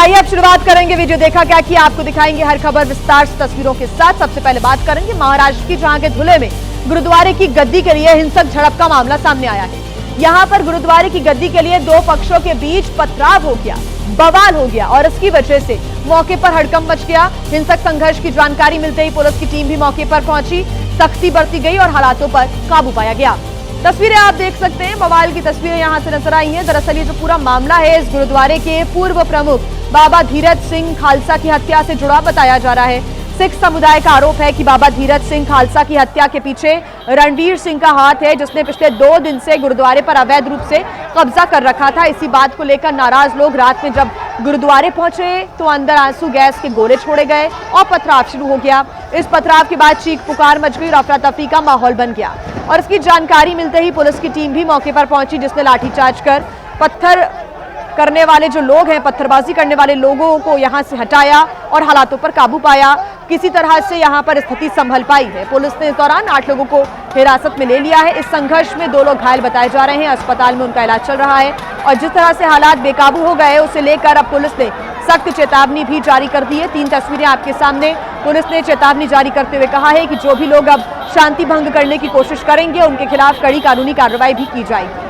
आइए अब शुरुआत करेंगे वीडियो देखा क्या कि आपको दिखाएंगे हर खबर विस्तार से तस्वीरों के साथ। सबसे पहले बात करेंगे महाराष्ट्र की, जहां के धुले में गुरुद्वारे की गद्दी के लिए हिंसक झड़प का मामला सामने आया है। यहां पर गुरुद्वारे की गद्दी के लिए दो पक्षों के बीच पथराव हो गया, बवाल हो गया और इसकी वजह से मौके पर हड़कंप मच गया। हिंसक संघर्ष की जानकारी मिलते ही पुलिस की टीम भी मौके पर पहुंची, सख्ती बरती गई और हालातों पर काबू पाया गया। तस्वीरें आप देख सकते हैं, बवाल की तस्वीरें यहां से नजर आई हैं। दरअसल ये जो पूरा मामला है इस गुरुद्वारे के पूर्व प्रमुख बाबा धीरज सिंह खालसा की हत्या से जुड़ा बताया जा रहा है। सिख समुदाय का आरोप है कि बाबा धीरज सिंह खालसा की हत्या के पीछे रणवीर सिंह का हाथ है, जिसने पिछले 2 दिन से गुरुद्वारे पर अवैध रूप से कब्जा कर रखा था। इसी बात को लेकर नाराज लोग रात में जब गुरुद्वारे पहुंचे तो अंदर आंसू गैस के गोले छोड़े गए और पथराव शुरू हो गया। इस पथराव के बाद चीख पुकार मच गई और अफरा तफरी का माहौल बन गया और इसकी जानकारी मिलते ही पुलिस की टीम भी मौके पर पहुंची, जिसने लाठीचार्ज कर पत्थर करने वाले जो लोग हैं, पत्थरबाजी करने वाले लोगों को यहां से हटाया और हालातों पर काबू पाया। किसी तरह से यहां पर स्थिति संभल पाई है। पुलिस ने इस दौरान 8 लोगों को हिरासत में ले लिया है। इस संघर्ष में 2 लोग घायल बताए जा रहे हैं, अस्पताल में उनका इलाज चल रहा है और जिस तरह से हालात बेकाबू हो गए उसे लेकर अब पुलिस ने सख्त चेतावनी भी जारी कर दी है। 3 तस्वीरें आपके सामने। पुलिस ने चेतावनी जारी करते हुए कहा है कि जो भी लोग अब शांति भंग करने की कोशिश करेंगे उनके खिलाफ कड़ी कानूनी कार्रवाई भी की जाएगी।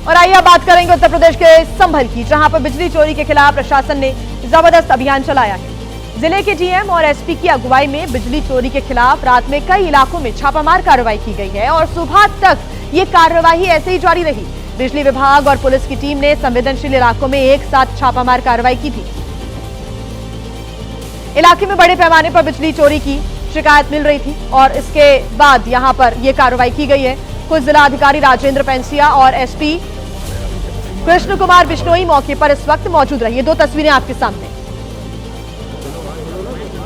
और आइए बात करेंगे उत्तर प्रदेश के संभल की, जहां पर बिजली चोरी के खिलाफ प्रशासन ने जबरदस्त अभियान चलाया है। जिले के डीएम और एसपी की अगुवाई में बिजली चोरी के खिलाफ रात में कई इलाकों में छापामार कार्रवाई की गई है और सुबह तक ये कार्रवाई ऐसे ही जारी रही। बिजली विभाग और पुलिस की टीम ने संवेदनशील इलाकों में एक साथ छापामार कार्रवाई की थी। इलाके में बड़े पैमाने पर बिजली चोरी की शिकायत मिल रही थी और इसके बाद यहां पर यह कार्रवाई की गई है। कुछ जिला अधिकारी राजेंद्र पेंसिया और एसपी कृष्ण कुमार बिश्नोई मौके पर इस वक्त मौजूद रही है। 2 तस्वीरें आपके सामने।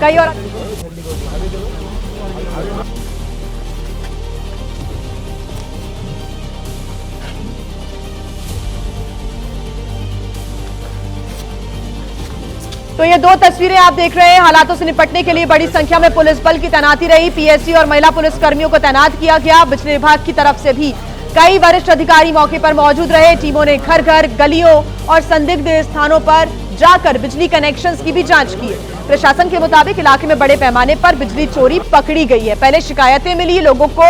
कई और तो ये 2 तस्वीरें आप देख रहे हैं। हालातों से निपटने के लिए बड़ी संख्या में पुलिस बल की तैनाती रही। पीएससी और महिला पुलिस कर्मियों को तैनात किया गया। बिजली विभाग की तरफ से भी कई वरिष्ठ अधिकारी मौके पर मौजूद रहे। टीमों ने घर घर, गलियों और संदिग्ध स्थानों पर जाकर बिजली कनेक्शंस की भी जांच की। प्रशासन के मुताबिक इलाके में बड़े पैमाने पर बिजली चोरी पकड़ी गई है। पहले शिकायतें मिली, लोगों को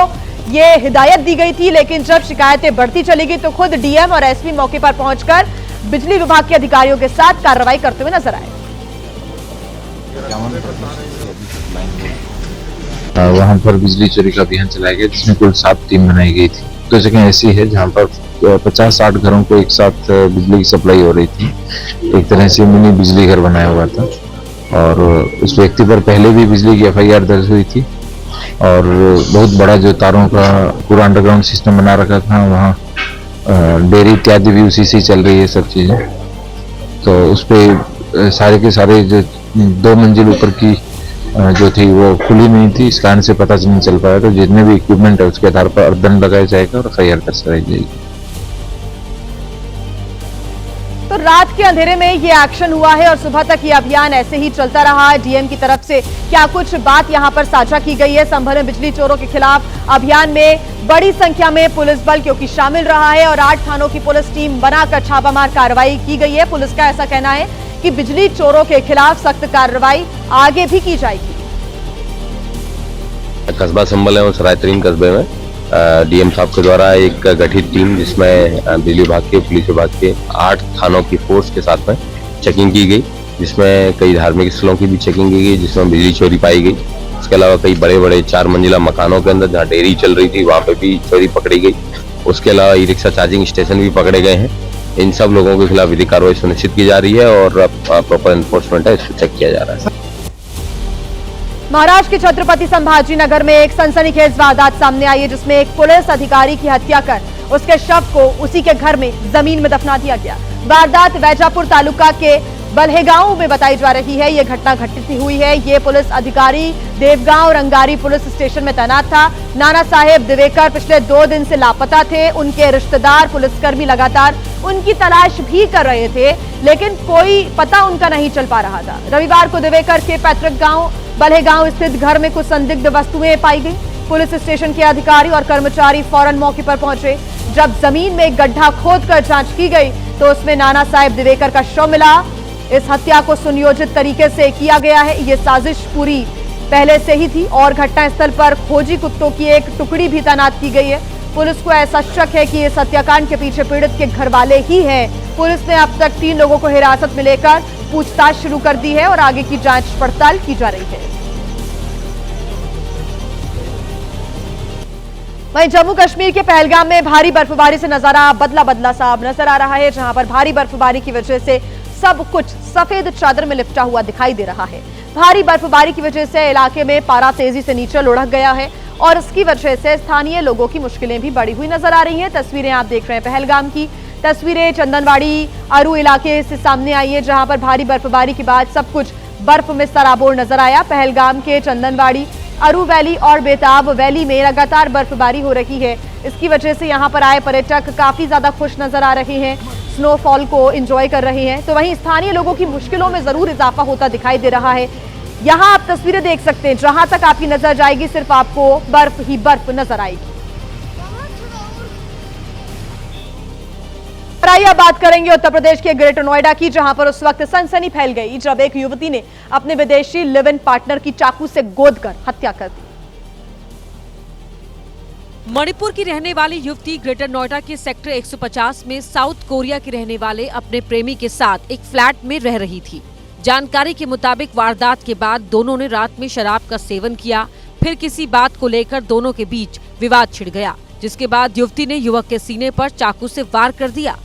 ये हिदायत दी गई थी, लेकिन जब शिकायतें बढ़ती चली गई तो खुद डीएम और एसपी मौके पर पहुंचकर बिजली विभाग के अधिकारियों के साथ कार्रवाई करते हुए नजर आए। वहां पर बिजली चोरी का अभियान चलाया गया, जिसमें कुल 7 टीम बनाई गई थी। तो जगह ऐसी है जहां पर 50-60 घरों को एक साथ बिजली की सप्लाई हो रही थी। एक तरह से मिनी बिजली घर बनाया हुआ था और उस व्यक्ति पर पहले भी बिजली की FIR दर्ज हुई थी और बहुत बड़ा जो तारों का पूरा अंडरग्राउंड सिस्टम बना रखा था। वहाँ डेयरी इत्यादि भी उसी से चल रही है सब चीजें। तो उस पर सारे के सारे जो 2 मंजिल ऊपर की जो थी वो खुली नहीं थी, इस कारण से पता नहीं चल पाया। तो जितने भी इक्विपमेंट है उसके आधार पर दंड लगाया जाएगा और FIR दर्ज कराई जाएगी। तो रात के अंधेरे में ये एक्शन हुआ है और सुबह तक ये अभियान ऐसे ही चलता रहा। डीएम की तरफ से क्या कुछ बात यहां पर साझा की गई है। संभल में बिजली चोरों के खिलाफ अभियान में बड़ी संख्या में पुलिस बल क्योंकि शामिल रहा है और 8 थानों की पुलिस टीम बनाकर छापामार कार्रवाई की गई है। पुलिस का ऐसा कहना है कि बिजली चोरों के खिलाफ सख्त कार्रवाई आगे भी की जाएगी। कस्बा संभल है उस रायतरीन कस्बे में डीएम साहब के द्वारा एक गठित टीम, जिसमें बिजली विभाग के, पुलिस विभाग के 8 थानों की फोर्स के साथ में चेकिंग की गई, जिसमें कई धार्मिक स्थलों की भी चेकिंग की गई, जिसमें बिजली चोरी पाई गई। उसके अलावा कई बड़े बड़े 4 मंजिला मकानों के अंदर जहाँ डेयरी चल रही थी वहाँ पे भी चोरी पकड़ी गई। उसके अलावा ई रिक्शा चार्जिंग स्टेशन भी पकड़े गए हैं। इन सब लोगों के खिलाफ विधिक कार्रवाई सुनिश्चित की जा रही है और प्रॉपर एनफोर्समेंट है, इसको चेक किया जा रहा है। महाराष्ट्र के छत्रपति संभाजी नगर में एक सनसनीखेज वारदात सामने आई है, जिसमें एक पुलिस अधिकारी की हत्या कर उसके शव को उसी के घर में जमीन में दफना दिया गया। वारदात वैजापुर तालुका के बल्हेगांव में बताई जा रही है। यह घटना घटित हुई है। ये पुलिस अधिकारी देवगांव रंगारी पुलिस स्टेशन में तैनात था। नाना साहेब दिवेकर पिछले 2 दिन से लापता थे। उनके रिश्तेदार पुलिसकर्मी लगातार उनकी तलाश भी कर रहे थे, लेकिन कोई पता उनका नहीं चल पा रहा था। रविवार को दिवेकर के पैतृक गांव बल्हेगांव स्थित घर में कुछ संदिग्ध वस्तुएं पाई गई। पुलिस स्टेशन के अधिकारी और कर्मचारी फौरन मौके पर पहुंचे। जब जमीन में एक गड्ढा खोदकर जांच की गई तो उसमें नाना साहेब दिवेकर का शव मिला। इस हत्या को सुनियोजित तरीके से किया गया है। ये साजिश पूरी पहले से ही थी और घटनास्थल पर खोजी कुत्तों की एक टुकड़ी भी तैनात की गई है। पुलिस को ऐसा शक है कि इस हत्याकांड के पीछे पीड़ित के घर वाले ही हैं। पुलिस ने अब तक 3 लोगों को हिरासत में लेकर पूछताछ शुरू कर दी है और आगे की जांच पड़ताल की जा रही है। वहीं जम्मू कश्मीर के पहलगाम में भारी बर्फबारी से नजारा बदला सा नजर आ रहा है, जहां पर भारी बर्फबारी की वजह से सब कुछ सफेद चादर में लिपटा हुआ दिखाई दे रहा है। भारी बर्फबारी की वजह से इलाके में पारा तेजी से नीचे लुढ़क गया है और इसकी वजह से स्थानीय लोगों की मुश्किलें भी बढ़ी हुई नजर आ रही हैं। तस्वीरें आप देख रहे हैं पहलगाम की। तस्वीरें चंदनवाड़ी अरू इलाके से सामने आई है, जहां पर भारी बर्फबारी के बाद सब कुछ बर्फ में सराबोर नजर आया। पहलगाम के चंदनवाड़ी, अरू वैली और बेताब वैली में लगातार बर्फबारी हो रही है। इसकी वजह से यहां पर आए पर्यटक काफी ज्यादा खुश नजर आ रहे हैं, स्नोफॉल को एंजॉय कर रहे हैं। तो वहीं स्थानीय लोगों की मुश्किलों में जरूर इजाफा होता दिखाई दे रहा है। यहां आप तस्वीरें देख सकते हैं, जहां तक आपकी नजर जाएगी सिर्फ आपको बर्फ ही बर्फ नजर आएगी। आइए अब बात करेंगे उत्तर प्रदेश के ग्रेटर नोएडा की, जहां पर उस वक्त सनसनी फैल गई जब एक युवती ने अपने विदेशी लिव इन पार्टनर की चाकू से गोदकर हत्या कर दी। मणिपुर की रहने वाली युवती ग्रेटर नोएडा के सेक्टर 150 में साउथ कोरिया के रहने वाले अपने प्रेमी के साथ एक फ्लैट में रह रही थी। जानकारी के मुताबिक वारदात के बाद दोनों ने रात में शराब का सेवन किया। फिर किसी बात को लेकर दोनों के बीच विवाद छिड़ गया, जिसके बाद युवती ने युवक के सीने पर चाकू से वार कर दिया।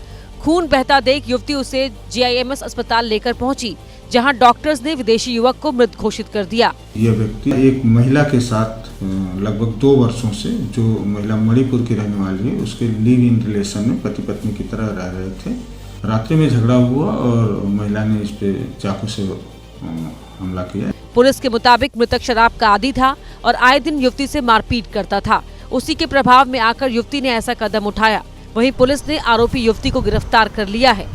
खून बहता देख युवती उसे GIMS अस्पताल लेकर पहुंची, जहां डॉक्टर्स ने विदेशी युवक को मृत घोषित कर दिया। यह व्यक्ति एक महिला के साथ लगभग 2 वर्षों से, जो महिला मणिपुर की रहने वाली है, उसके लिव इन रिलेशन में पति पत्नी की तरह रह रहे थे। रात्रि में झगड़ा हुआ और महिला ने इस पे चाकू से हमला किया। पुलिस के मुताबिक मृतक शराब का आदी था और आए दिन युवती से मारपीट करता था। उसी के प्रभाव में आकर युवती ने ऐसा कदम उठाया। वहीं पुलिस ने आरोपी युवती को गिरफ्तार कर लिया है।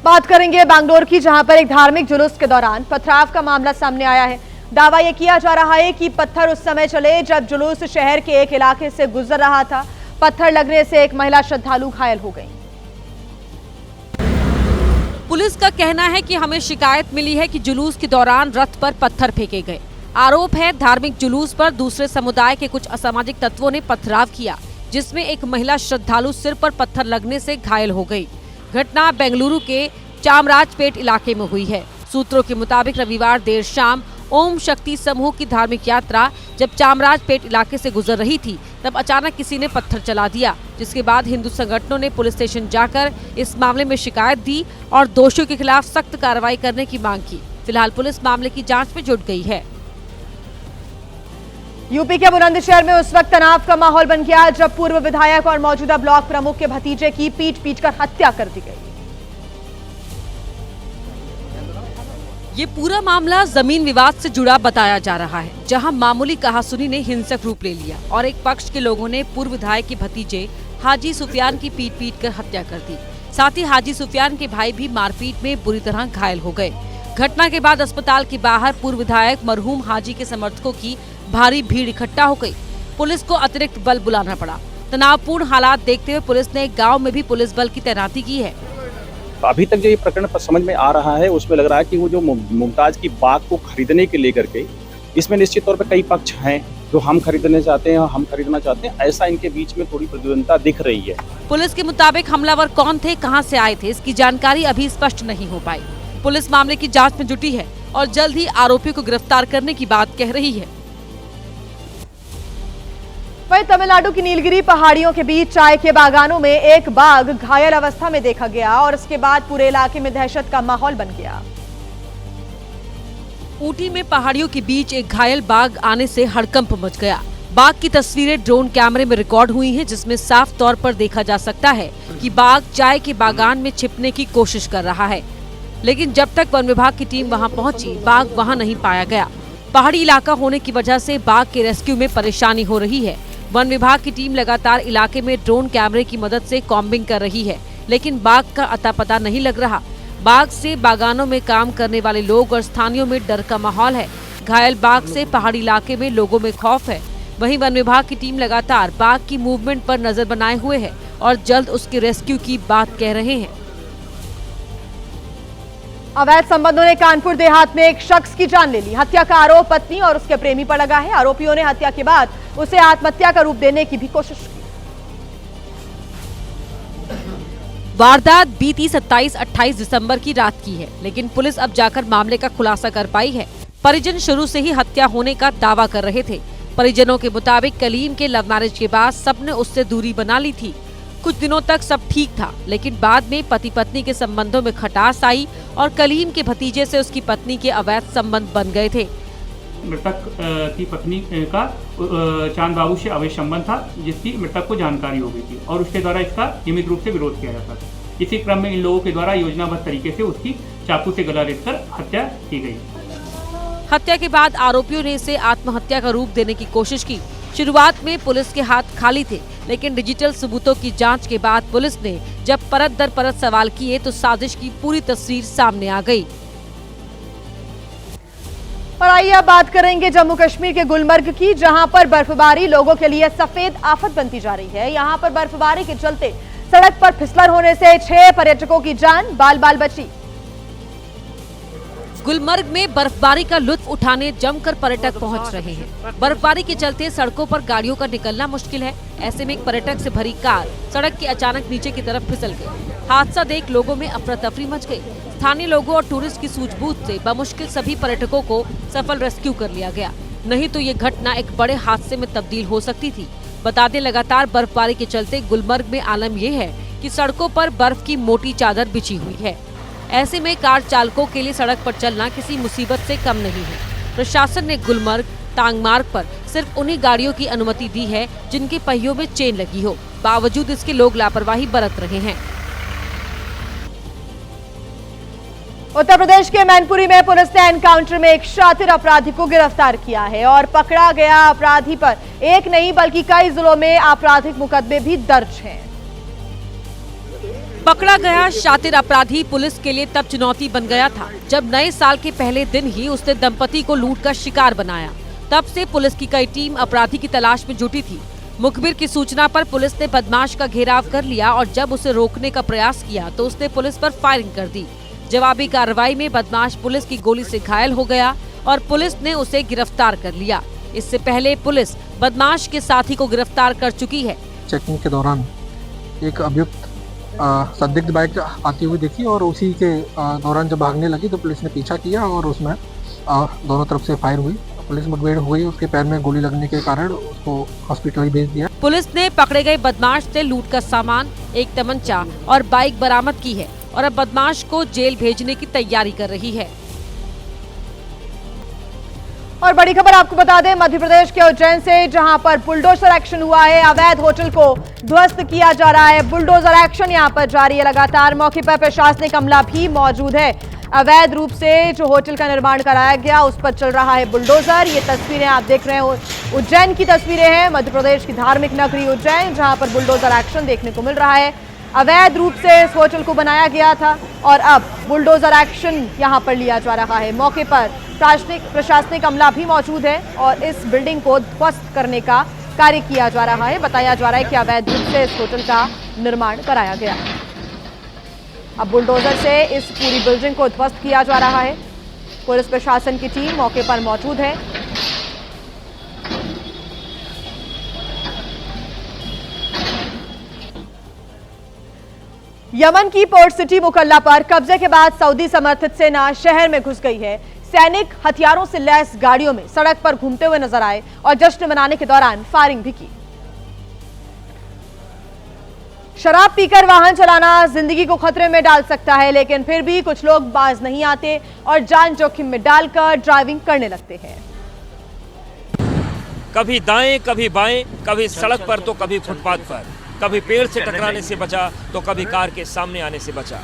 बात करेंगे बैंगलोर की, जहां पर एक धार्मिक जुलूस के दौरान पथराव का मामला सामने आया है। दावा यह किया जा रहा है कि पत्थर उस समय चले जब जुलूस शहर के एक इलाके से गुजर रहा था। पत्थर लगने से एक महिला श्रद्धालु घायल हो गई। पुलिस का कहना है कि हमें शिकायत मिली है कि जुलूस के दौरान रथ पर पत्थर फेंके गए। आरोप है धार्मिक जुलूस पर दूसरे समुदाय के कुछ असामाजिक तत्वों ने पथराव किया, जिसमें एक महिला श्रद्धालु सिर पर पत्थर लगने से घायल हो गई। घटना बेंगलुरु के चामराजपेट इलाके में हुई है। सूत्रों के मुताबिक रविवार देर शाम ओम शक्ति समूह की धार्मिक यात्रा जब चामराजपेट इलाके से गुजर रही थी, तब अचानक किसी ने पत्थर चला दिया, जिसके बाद हिंदू संगठनों ने पुलिस स्टेशन जाकर इस मामले में शिकायत दी और दोषियों के खिलाफ सख्त कार्रवाई करने की मांग की। फिलहाल पुलिस मामले की जांच में जुट गई है। यूपी के बुलंदशहर में उस वक्त तनाव का माहौल बन गया जब पूर्व विधायक और मौजूदा ब्लॉक प्रमुख के भतीजे की पीट-पीटकर हत्या कर दी गई। ये पूरा मामला जमीन विवाद से जुड़ा बताया जा रहा है, जहां मामूली कहासुनी ने हिंसक रूप ले लिया और एक पक्ष के लोगों ने पूर्व विधायक के भतीजे हाजी सुफियान की पीट कर हत्या कर दी। साथ ही हाजी सुफियान के भाई भी मारपीट में बुरी तरह घायल हो गए। घटना के बाद अस्पताल के बाहर पूर्व विधायक मरहूम हाजी के समर्थकों की भारी भीड़ इकट्ठा हो गई। पुलिस को अतिरिक्त बल बुलाना पड़ा। तनावपूर्ण हालात देखते हुए पुलिस ने गाँव में भी पुलिस बल की तैनाती की है। अभी तक जो ये प्रकरण समझ में आ रहा है, उसमें लग रहा है कि वो जो मुमताज की बाग को खरीदने के लेकर के, इसमें निश्चित तौर पर कई पक्ष हैं जो हम खरीदना चाहते हैं, हम खरीदना चाहते हैं, ऐसा इनके बीच में थोड़ी प्रतिद्वंदता दिख रही है। पुलिस के मुताबिक हमलावर कौन थे, कहां से आए थे, इसकी जानकारी अभी स्पष्ट नहीं हो पाई। पुलिस मामले की जांच में जुटी है और जल्द ही आरोपी को गिरफ्तार करने की बात कह रही है। वहीं तमिलनाडु की नीलगिरी पहाड़ियों के बीच चाय के बागानों में एक बाघ घायल अवस्था में देखा गया और इसके बाद पूरे इलाके में दहशत का माहौल बन गया। ऊटी में पहाड़ियों के बीच एक घायल बाघ आने से हड़कंप मच गया। बाघ की तस्वीरें ड्रोन कैमरे में रिकॉर्ड हुई हैं, जिसमें साफ तौर पर देखा जा सकता है कि बाघ चाय के बागान में छिपने की कोशिश कर रहा है, लेकिन जब तक वन विभाग की टीम वहां पहुंची, बाघ वहां नहीं पाया गया। पहाड़ी इलाका होने की वजह से बाघ के रेस्क्यू में परेशानी हो रही है। वन विभाग की टीम लगातार इलाके में ड्रोन कैमरे की मदद से कॉम्बिंग कर रही है, लेकिन बाघ का अता पता नहीं लग रहा। बाघ से बागानों में काम करने वाले लोग और स्थानियों में डर का माहौल है। घायल बाघ से पहाड़ी इलाके में लोगों में खौफ है। वहीं वन विभाग की टीम लगातार बाघ की मूवमेंट पर नजर बनाए हुए है और जल्द उसके रेस्क्यू की बात कह रहे हैं। अवैध संबंधों ने कानपुर देहात में एक शख्स की जान ले ली। हत्या का आरोप पत्नी और उसके प्रेमी पर लगा है। आरोपियों ने हत्या के बाद उसे आत्महत्या का रूप देने की भी कोशिश की। वारदात बीती 27-28 दिसंबर की रात की है, लेकिन पुलिस अब जाकर मामले का खुलासा कर पाई है। परिजन शुरू से ही हत्या होने का दावा कर रहे थे। परिजनों के मुताबिक कलीम के लव मैरिज के बाद सबने उससे दूरी बना ली थी। कुछ दिनों तक सब ठीक था, लेकिन बाद में पति पत्नी के संबंधों में खटास आई और कलीम के भतीजे से उसकी पत्नी के अवैध संबंध बन गए थे। मृतक की पत्नी का चांद बाबू से अवैध संबंध था, जिसकी मृतक को जानकारी हो गई थी और उसके द्वारा इसका नियमित रूप से विरोध किया जाता था। इसी क्रम में इन लोगों के द्वारा योजनाबद्ध तरीके से उसकी चाकू से गला रेतकर हत्या की गई। हत्या के बाद आरोपियों ने इसे आत्महत्या का रूप देने की कोशिश की। शुरुआत में पुलिस के हाथ खाली थे, लेकिन डिजिटल सबूतों की जांच के बाद पुलिस ने जब परत दर परत सवाल किए तो साजिश की पूरी तस्वीर सामने आ गई। और आइए अब बात करेंगे जम्मू कश्मीर के गुलमर्ग की, जहां पर बर्फबारी लोगों के लिए सफेद आफत बनती जा रही है। यहां पर बर्फबारी के चलते सड़क पर फिसलन होने से 6 पर्यटकों की जान बाल बाल बची। गुलमर्ग में बर्फबारी का लुत्फ उठाने जमकर पर्यटक पहुंच रहे हैं। बर्फबारी के चलते सड़कों पर गाड़ियों का निकलना मुश्किल है। ऐसे में एक पर्यटक से भरी कार सड़क के अचानक नीचे की तरफ फिसल गई। हादसा देख लोगों में अफरा तफरी मच गई। स्थानीय लोगों और टूरिस्ट की सूझबूझ से बमुश्किल सभी पर्यटकों को सफल रेस्क्यू कर लिया गया, नहीं तो ये घटना एक बड़े हादसे में तब्दील हो सकती थी। बता दें, लगातार बर्फबारी के चलते गुलमर्ग में आलम यह है कि सड़कों पर बर्फ की मोटी चादर बिछी हुई है। ऐसे में कार चालकों के लिए सड़क पर चलना किसी मुसीबत से कम नहीं है। प्रशासन ने गुलमर्ग टांग मार्ग पर सिर्फ उन्हीं गाड़ियों की अनुमति दी है जिनके पहियों में चेन लगी हो। बावजूद इसके लोग लापरवाही बरत रहे हैं। उत्तर प्रदेश के मैनपुरी में पुलिस ने एनकाउंटर में एक शातिर अपराधी को गिरफ्तार किया है और पकड़ा गया अपराधी पर एक नहीं बल्कि कई जिलों में आपराधिक मुकदमे भी दर्ज हैं। पकड़ा गया शातिर अपराधी पुलिस के लिए तब चुनौती बन गया था जब नए साल के पहले दिन ही उसने दंपति को लूट का शिकार बनाया। तब से पुलिस की कई टीम अपराधी की तलाश में जुटी थी। मुखबिर की सूचना पर पुलिस ने बदमाश का घेराव कर लिया और जब उसे रोकने का प्रयास किया तो उसने पुलिस पर फायरिंग कर दी। जवाबी कार्रवाई में बदमाश पुलिस की गोली से घायल हो गया और पुलिस ने उसे गिरफ्तार कर लिया। इससे पहले पुलिस बदमाश के साथी को गिरफ्तार कर चुकी है। चेकिंग के दौरान एक अभियुक्त संदिग्ध बाइक आती हुई देखी और उसी के दौरान जब भागने लगी तो पुलिस ने पीछा किया और उसमें दोनों तरफ से फायर हुई। पुलिस मुठभेड़ हुई, उसके पैर में गोली लगने के कारण उसको हॉस्पिटल भेज दिया। पुलिस ने पकड़े गए बदमाश से लूट का सामान, एक तमंचा और बाइक बरामद की है और अब बदमाश को जेल भेजने की तैयारी कर रही है। और बड़ी खबर आपको बता दें, मध्य प्रदेश के उज्जैन से, जहां पर बुलडोजर एक्शन हुआ है। अवैध होटल को ध्वस्त किया जा रहा है। बुलडोजर एक्शन यहां पर जारी है लगातार। मौके पर प्रशासनिक अमला भी मौजूद है। अवैध रूप से जो होटल का निर्माण कराया गया उस पर चल रहा है बुलडोजर। ये तस्वीरें आप देख रहे हो, उज्जैन की तस्वीरें हैं, मध्य प्रदेश की धार्मिक नगरी उज्जैन, जहां पर बुलडोजर एक्शन देखने को मिल रहा है। अवैध रूप से इस होटल को बनाया गया था और अब बुलडोजर एक्शन यहां पर लिया जा रहा है। मौके पर प्रशासनिक अमला भी मौजूद है और इस बिल्डिंग को ध्वस्त करने का कार्य किया जा रहा है। बताया जा रहा है कि अवैध रूप से इस होटल का निर्माण कराया गया। अब बुलडोजर से इस पूरी बिल्डिंग को ध्वस्त किया जा रहा है। पुलिस प्रशासन की टीम मौके पर मौजूद है। यमन की पोर्ट सिटी मुकल्ला पर कब्जे के बाद सऊदी समर्थित सेना शहर में घुस गई है। सैनिक हथियारों से लैस गाड़ियों में सड़क पर घूमते हुए नजर आए और जश्न मनाने के दौरान फायरिंग भी की। शराब पीकर वाहन चलाना जिंदगी को खतरे में डाल सकता है, लेकिन फिर भी कुछ लोग बाज नहीं आते और जान जोखिम में डालकर ड्राइविंग करने लगते हैं। कभी दाएं कभी बाएं, कभी सड़क पर तो कभी फुटपाथ पर, कभी पेड़ से टकराने से बचा तो कभी कार के सामने आने से बचा।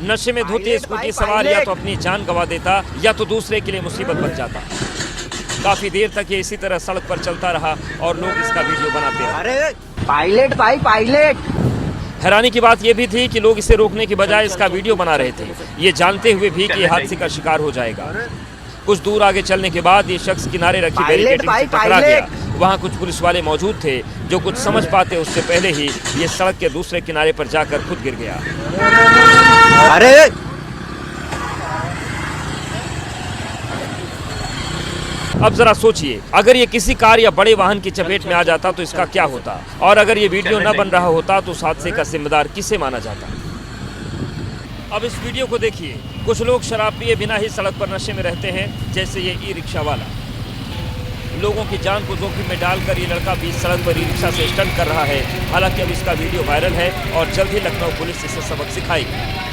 नशे में धोती स्कूटी सवार या तो अपनी जान गंवा देता या तो दूसरे के लिए मुसीबत बन जाता। काफी देर तक ये इसी तरह सड़क पर चलता रहा और लोग इसका वीडियो बनाते रहे। अरे पायलट भाई पायलट। हैरानी की बात यह भी थी कि लोग इसे रोकने की बजाय इसका वीडियो बना रहे थे, ये जानते हुए भी कि ये हादसे का शिकार हो जाएगा। कुछ दूर आगे चलने के बाद ये शख्स किनारे रखी बैरिकेडिंग से टकरा गया। वहाँ कुछ पुलिस वाले मौजूद थे जो कुछ समझ पाते उससे पहले ही ये सड़क के दूसरे किनारे पर जाकर खुद गिर गया। अरे अब जरा सोचिए, अगर ये किसी कार या बड़े वाहन की चपेट में आ जाता तो इसका क्या होता, और अगर ये वीडियो न बन रहा होता तो उस हादसे का जिम्मेदार किसे माना जाता। अब इस वीडियो को देखिए। कुछ लोग शराब पिए बिना ही सड़क पर नशे में रहते हैं, जैसे ये ई रिक्शा वाला। लोगों की जान को जोखिम में डालकर ये लड़का बीच सड़क पर ई रिक्शा से स्टंट कर रहा है। हालांकि अब इसका वीडियो वायरल है और जल्द ही लखनऊ पुलिस इसे सबक सिखाएगी।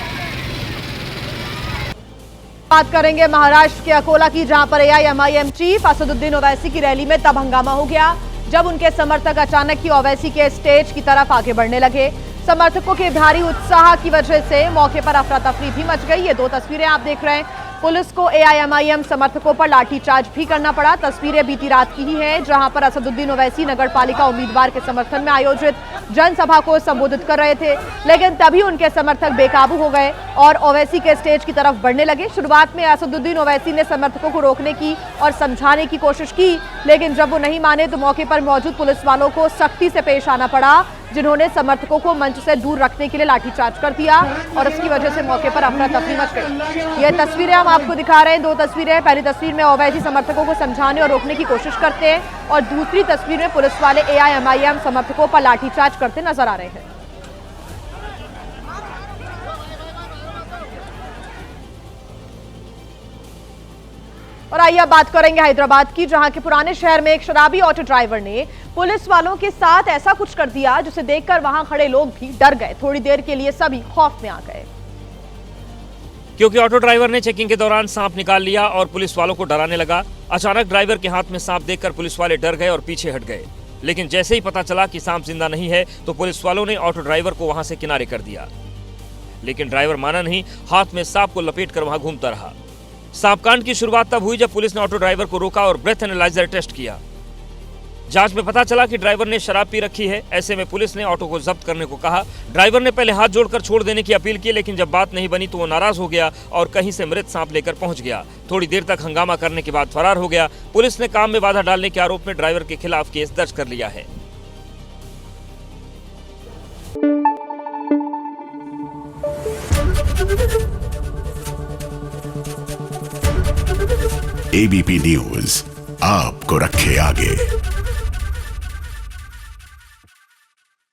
बात करेंगे महाराष्ट्र के अकोला की, जहां पर एआईएमआईएम चीफ असदुद्दीन ओवैसी की रैली में तब हंगामा हो गया जब उनके समर्थक अचानक ही ओवैसी के स्टेज की तरफ आगे बढ़ने लगे। समर्थकों के भारी उत्साह की वजह से मौके पर अफरा तफरी भी मच गई। ये दो तस्वीरें आप देख रहे हैं। पुलिस को एआईएमआईएम समर्थकों पर लाठीचार्ज भी करना पड़ा। तस्वीरें बीती रात की ही हैं, जहां पर असदुद्दीन ओवैसी नगर पालिका उम्मीदवार के समर्थन में आयोजित जनसभा को संबोधित कर रहे थे, लेकिन तभी उनके समर्थक बेकाबू हो गए और ओवैसी के स्टेज की तरफ बढ़ने लगे। शुरुआत में असदुद्दीन ओवैसी ने समर्थकों को रोकने की और समझाने की कोशिश की, लेकिन जब वो नहीं माने तो मौके पर मौजूद पुलिस वालों को सख्ती से पेश आना पड़ा, जिन्होंने समर्थकों को मंच से दूर रखने के लिए लाठीचार्ज कर दिया और उसकी वजह से मौके पर अफरा तफरी मच गई। ये तस्वीरें हम आपको दिखा रहे हैं, दो तस्वीरें। पहली तस्वीर में ओवैसी समर्थकों को समझाने और रोकने की कोशिश करते हैं और दूसरी तस्वीर में पुलिस वाले एआईएमआईएम समर्थकों पर लाठीचार्ज करते नजर आ रहे हैं। और आइए अब बात करेंगे हैदराबाद की, जहां के पुराने शहर में एक शराबी ऑटो ड्राइवर ने पुलिस वालों के साथ ऐसा कुछ कर दिया जिसे देखकर वहां खड़े लोग भी डर गए। थोड़ी देर के लिए सभी खौफ में आ गए, क्योंकि ऑटो ड्राइवर ने चेकिंग के दौरान सांप निकाल लिया और पुलिस वालों को डराने लगा। अचानक ड्राइवर के हाथ में सांप देखकर पुलिस वाले डर गए और पीछे हट गए, लेकिन जैसे ही पता चला कि सांप जिंदा नहीं है तो पुलिस वालों ने ऑटो ड्राइवर को वहां से किनारे कर दिया। लेकिन ड्राइवर माना नहीं, हाथ में सांप को लपेटकर वहां घूमता रहा। सांपकांड की शुरुआत तब हुई जब पुलिस ने ऑटो ड्राइवर को रोका और ब्रेथ एनालाइजर टेस्ट किया। जांच में पता चला कि ड्राइवर ने शराब पी रखी है। ऐसे में पुलिस ने ऑटो को जब्त करने को कहा। ड्राइवर ने पहले हाथ जोड़कर छोड़ देने की अपील की, लेकिन जब बात नहीं बनी तो वो नाराज हो गया और कहीं से मृत सांप लेकर पहुंच गया। थोड़ी देर तक हंगामा करने के बाद फरार हो गया। पुलिस ने काम में बाधा डालने के आरोप में ड्राइवर के खिलाफ केस दर्ज कर लिया है। एबीपी न्यूज आपको रखे आगे।